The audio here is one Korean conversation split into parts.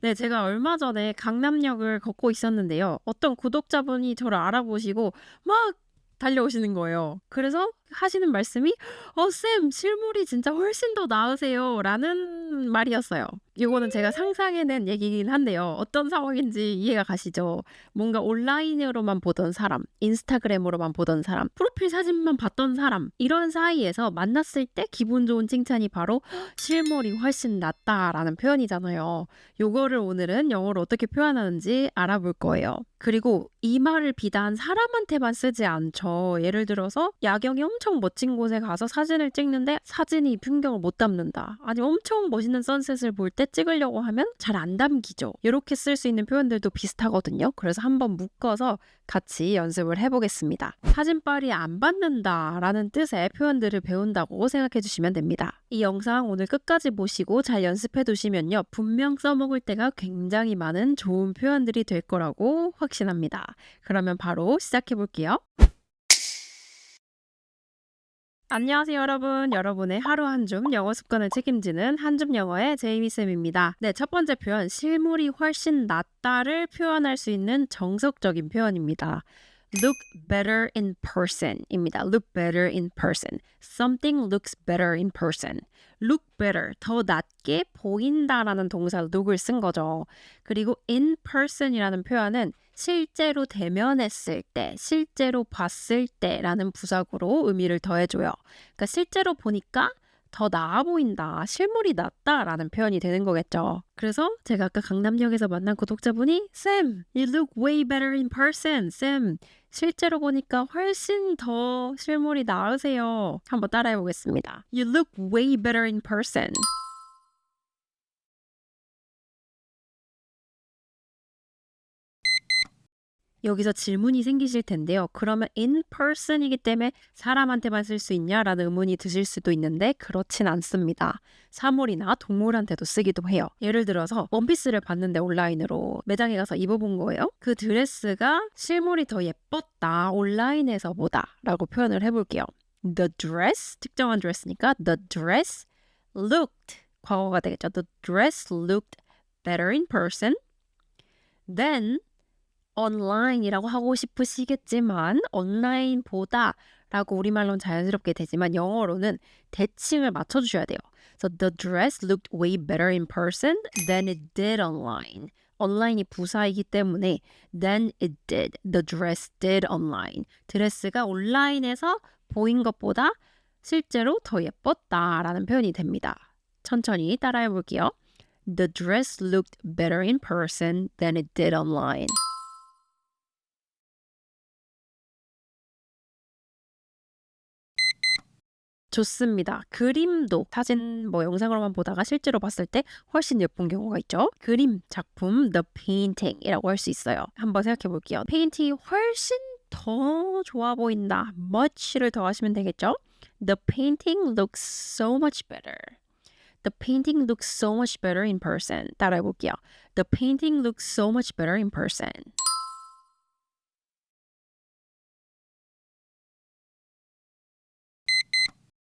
네, 제가 얼마 전에 강남역을 걷고 있었는데요. 어떤 구독자분이 저를 알아보시고 막 달려오시는 거예요. 그래서 하시는 말씀이 쌤, 실물이 진짜 훨씬 더 나으세요. 라는 말이었어요. 이거는 제가 상상해낸 얘기긴 한데요. 어떤 상황인지 이해가 가시죠? 뭔가 온라인으로만 보던 사람, 인스타그램으로만 보던 사람, 프로필 사진만 봤던 사람, 이런 사이에서 만났을 때 기분 좋은 칭찬이 바로 실물이 훨씬 낫다라는 표현이잖아요. 요거를 오늘은 영어로 어떻게 표현하는지 알아볼 거예요. 그리고 이 말을 비단 사람한테만 쓰지 않죠. 예를 들어서 야경이 엄청 멋진 곳에 가서 사진을 찍는데 사진이 풍경을 못 담는다. 아니 엄청 멋있는 선셋을 볼 때 찍으려고 하면 잘 안 담기죠. 이렇게 쓸 수 있는 표현들도 비슷하거든요. 그래서 한번 묶어서 같이 연습을 해보겠습니다. 사진빨이 안 받는다 라는 뜻의 표현들을 배운다고 생각해 주시면 됩니다. 이 영상 오늘 끝까지 보시고 잘 연습해 두시면요. 분명 써먹을 때가 굉장히 많은 좋은 표현들이 될 거라고 확신합니다. 그러면 바로 시작해 볼게요. 안녕하세요 여러분. 여러분의 하루 한 줌 영어 습관을 책임지는 한줌 영어의 제이미쌤입니다. 네, 첫 번째 표현 실물이 훨씬 낫다를 표현할 수 있는 정석적인 표현입니다. Look better in person 입니다. Look better in person. Something looks better in person. Look better, 더 낫게 보인다라는 동사 look을 쓴 거죠. 그리고 in person이라는 표현은 실제로 대면했을 때, 실제로 봤을 때라는 부사구로 의미를 더해줘요. 그러니까 실제로 보니까 더 나아 보인다, 실물이 낫다라는 표현이 되는 거겠죠. 그래서 제가 아까 강남역에서 만난 구독자분이 Sam, you look way better in person. Sam, 실제로 보니까 훨씬 더 실물이 나으세요. 한번 따라해 보겠습니다. You look way better in person. 여기서 질문이 생기실 텐데요. 그러면 in person이기 때문에 사람한테만 쓸 수 있냐라는 의문이 드실 수도 있는데 그렇진 않습니다. 사물이나 동물한테도 쓰기도 해요. 예를 들어서 원피스를 봤는데 온라인으로 매장에 가서 입어본 거예요. 그 드레스가 실물이 더 예뻤다. 온라인에서보다 라고 표현을 해볼게요. The dress, 특정한 드레스니까 the dress looked, 과거가 되겠죠. The dress looked better in person than online이라고 하고 싶으시겠지만 온라인보다 라고 우리말로는 자연스럽게 되지만 영어로는 대칭을 맞춰주셔야 돼요. So the dress looked way better in person than it did online. 온라인이 부사이기 때문에 than it did. The dress did online. 드레스가 온라인에서 보인 것보다 실제로 더 예뻤다라는 표현이 됩니다. 천천히 따라해 볼게요. The dress looked better in person than it did online. 좋습니다. 그림도 사진 영상으로만 보다가 실제로 봤을 때 훨씬 예쁜 경우가 있죠. 그림, 작품, the painting이라고 할 수 있어요. 한번 생각해 볼게요. 페인팅이 훨씬 더 좋아 보인다. much를 더하시면 되겠죠. The painting looks so much better. The painting looks so much better in person. 따라해 볼게요. The painting looks so much better in person.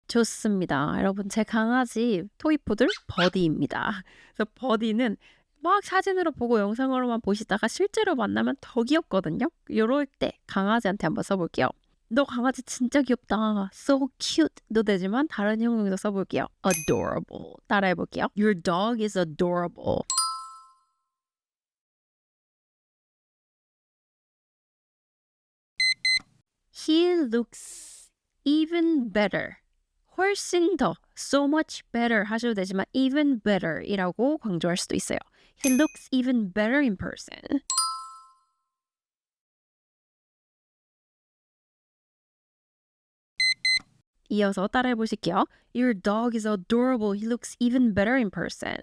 좋습니다. 여러분 제 강아지 토이푸들 버디입니다. 그래서 버디는 막 사진으로 보고 영상으로만 보시다가 실제로 만나면 더 귀엽거든요. 이럴 때 강아지한테 한번 써볼게요. 너 강아지 진짜 귀엽다. So cute도 되지만 다른 형용사 써볼게요. Adorable. 따라해볼게요. Your dog is adorable. He looks even better. 훨씬 더, so much better 하셔도 되지만 even better 이라고 강조할 수도 있어요. He looks even better in person. 이어서 따라해 보실게요. Your dog is adorable. He looks even better in person.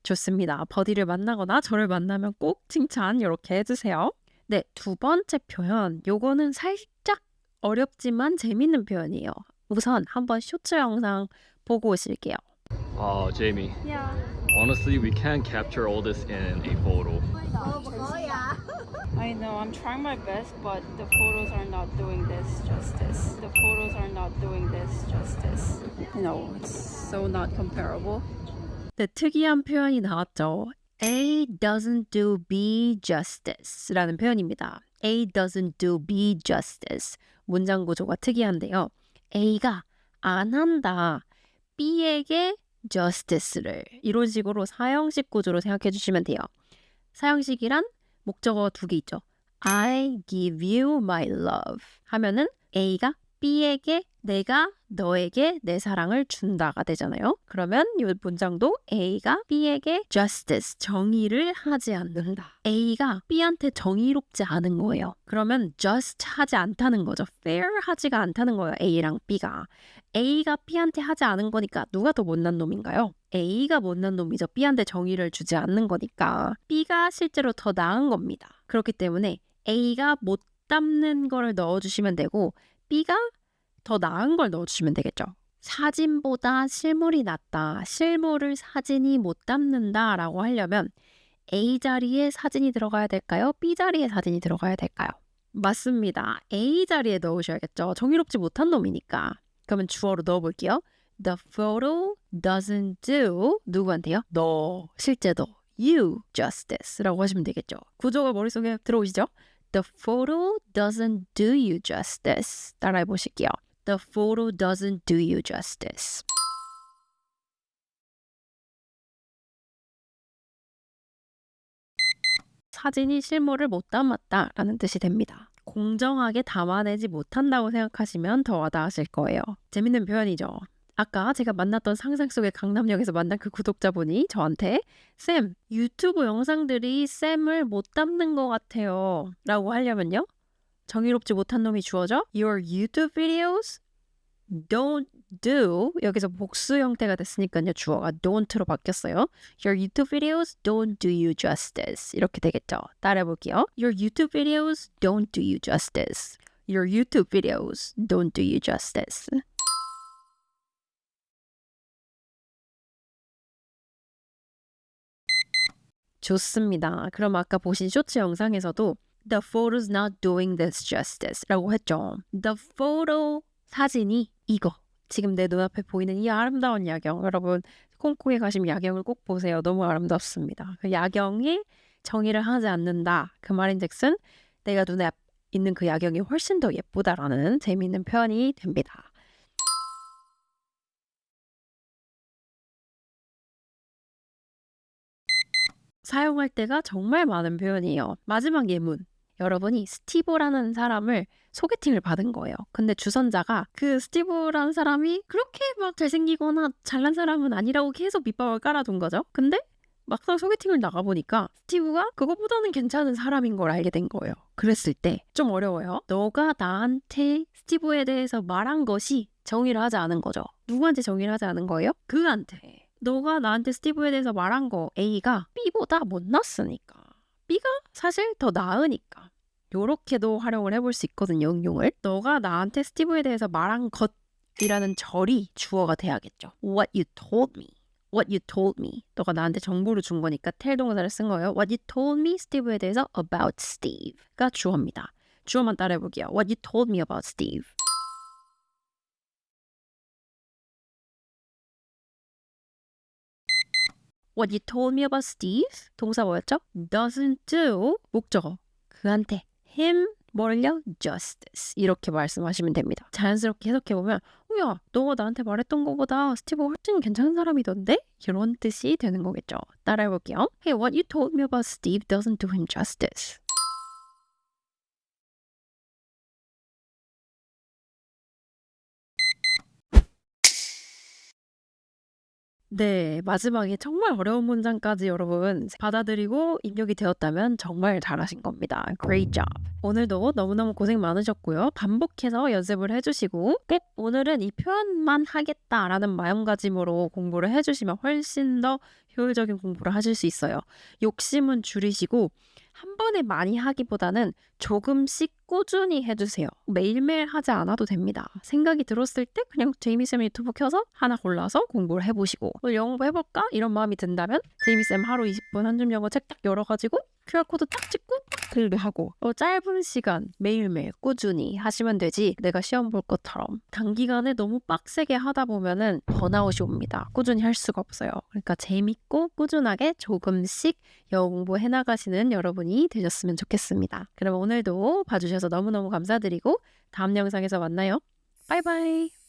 좋습니다. 버디를 만나거나 저를 만나면 꼭 칭찬 이렇게 해주세요. 네, 두 번째 표현. 요거는 살짝 어렵지만 재밌는 표현이에요. 우선 한번 쇼츠 영상 보고 오실게요. Jamie, Yeah. honestly, we can't capture all this in a photo. Oh, yeah. I know, I'm trying my best, but the photos are not doing this justice. The photos are not doing this justice. No, it's so not comparable. 네, 특이한 표현이 나왔죠. A doesn't do B justice 라는 표현입니다. A doesn't do B justice. 문장 구조가 특이한데요. A가 안 한다. B에게 justice를 이런 식으로 사형식 구조로 생각해 주시면 돼요. 사형식이란 목적어가 두 개 있죠. I give you my love 하면은 A가 B에게 내가 너에게 내 사랑을 준다가 되잖아요. 그러면 이 문장도 A가 B에게 justice, 정의를 하지 않는다. A가 B한테 정의롭지 않은 거예요. 그러면 just 하지 않다는 거죠. fair 하지가 않다는 거예요. A랑 B가. A가 B한테 하지 않은 거니까 누가 더 못난 놈인가요? A가 못난 놈이죠. B한테 정의를 주지 않는 거니까. B가 실제로 더 나은 겁니다. 그렇기 때문에 A가 못 담는 거를 넣어주시면 되고 B가 더 나은 걸 넣어주시면 되겠죠. 사진보다 실물이 낫다. 실물을 사진이 못 담는다 라고 하려면 A 자리에 사진이 들어가야 될까요? B 자리에 사진이 들어가야 될까요? 맞습니다. A 자리에 넣으셔야겠죠. 정의롭지 못한 놈이니까. 그러면 주어로 넣어볼게요. The photo doesn't do 누구한테요? 너, 실제 너, you justice 라고 하시면 되겠죠. 구조가 머릿속에 들어오시죠? The photo doesn't do you justice. 따라해 보실게요. The photo doesn't do you justice. 사진이 실물을 못 담았다라는 뜻이 됩니다. 공정하게 담아내지 못한다고 생각하시면 더 와닿으실 거예요. 재밌는 표현이죠. 아까 제가 만났던 상상 속의 강남역에서 만난 그 구독자분이 저한테 쌤, 유튜브 영상들이 쌤을 못 담는 것 같아요 라고 하려면요. 정의롭지 못한 놈이 주어져 Your YouTube videos don't do 여기서 복수 형태가 됐으니까요. 주어가 don't로 바뀌었어요. Your YouTube videos don't do you justice 이렇게 되겠죠. 따라해 볼게요. Your YouTube videos don't do you justice. Your YouTube videos don't do you justice. 좋습니다. 그럼 아까 보신 쇼츠 영상에서도 The photo's not doing this justice 라고 했죠. The photo 사진이 이거 지금 내 눈앞에 보이는 이 아름다운 야경 여러분 홍콩에 가시면 야경을 꼭 보세요. 너무 아름답습니다. 그 야경이 정의를 하지 않는다. 그 말인즉슨 내가 눈에 있는 그 야경이 훨씬 더 예쁘다라는 재미있는 표현이 됩니다. 사용할 때가 정말 많은 표현이에요. 마지막 예문. 여러분이 스티브라는 사람을 소개팅을 받은 거예요. 근데 주선자가 그 스티브라는 사람이 그렇게 막 잘생기거나 잘난 사람은 아니라고 계속 밑밥을 깔아둔 거죠. 근데 막상 소개팅을 나가보니까 스티브가 그것보다는 괜찮은 사람인 걸 알게 된 거예요. 그랬을 때 좀 어려워요. 너가 나한테 스티브에 대해서 말한 것이 정의를 하지 않은 거죠. 누구한테 정의를 하지 않은 거예요? 그한테. 너가 나한테 스티브에 대해서 말한 거 A가 B보다 못났으니까. B가 사실 더 나으니까. 요렇게도 활용을 해볼 수 있거든요. 응용을. 너가 나한테 스티브에 대해서 말한 것이라는 절이 주어가 돼야겠죠. What you told me. What you told me. 너가 나한테 정보를 준 거니까 tell 동사를 쓴 거예요. What you told me 스티브에 대해서 about Steve가 주어입니다. 주어만 따라해볼게요. What you told me about Steve. What you told me about Steve? 동사 뭐였죠? Doesn't do 목적어. 그한테 him 뭐를요? Justice 이렇게 말씀하시면 됩니다. 자연스럽게 해석해보면 야, 너가 나한테 말했던 것보다 스티브 훨씬 괜찮은 사람이던데? 이런 뜻이 되는 거겠죠. 따라해볼게요. Hey, what you told me about Steve doesn't do him justice. 네, 마지막에 정말 어려운 문장까지 여러분 받아들이고 입력이 되었다면 정말 잘하신 겁니다. Great job. 오늘도 너무너무 고생 많으셨고요. 반복해서 연습을 해주시고 꼭 오늘은 이 표현만 하겠다라는 마음가짐으로 공부를 해주시면 훨씬 더 효율적인 공부를 하실 수 있어요. 욕심은 줄이시고 한 번에 많이 하기보다는 조금씩 꾸준히 해주세요. 매일매일 하지 않아도 됩니다. 생각이 들었을 때 그냥 제이미쌤 유튜브 켜서 하나 골라서 공부를 해보시고 오늘 영어 해볼까? 이런 마음이 든다면 제이미쌤 하루 20분 한줌 영어 책 딱 열어가지고 QR코드 딱 찍고 클릭하고 짧은 시간 매일매일 꾸준히 하시면 되지 내가 시험 볼 것처럼 단기간에 너무 빡세게 하다 보면은 번아웃이 옵니다. 꾸준히 할 수가 없어요. 그러니까 재밌고 꾸준하게 조금씩 영어 공부해 나가시는 여러분이 되셨으면 좋겠습니다. 그럼 오늘도 봐주셔서 너무너무 감사드리고 다음 영상에서 만나요. 바이바이.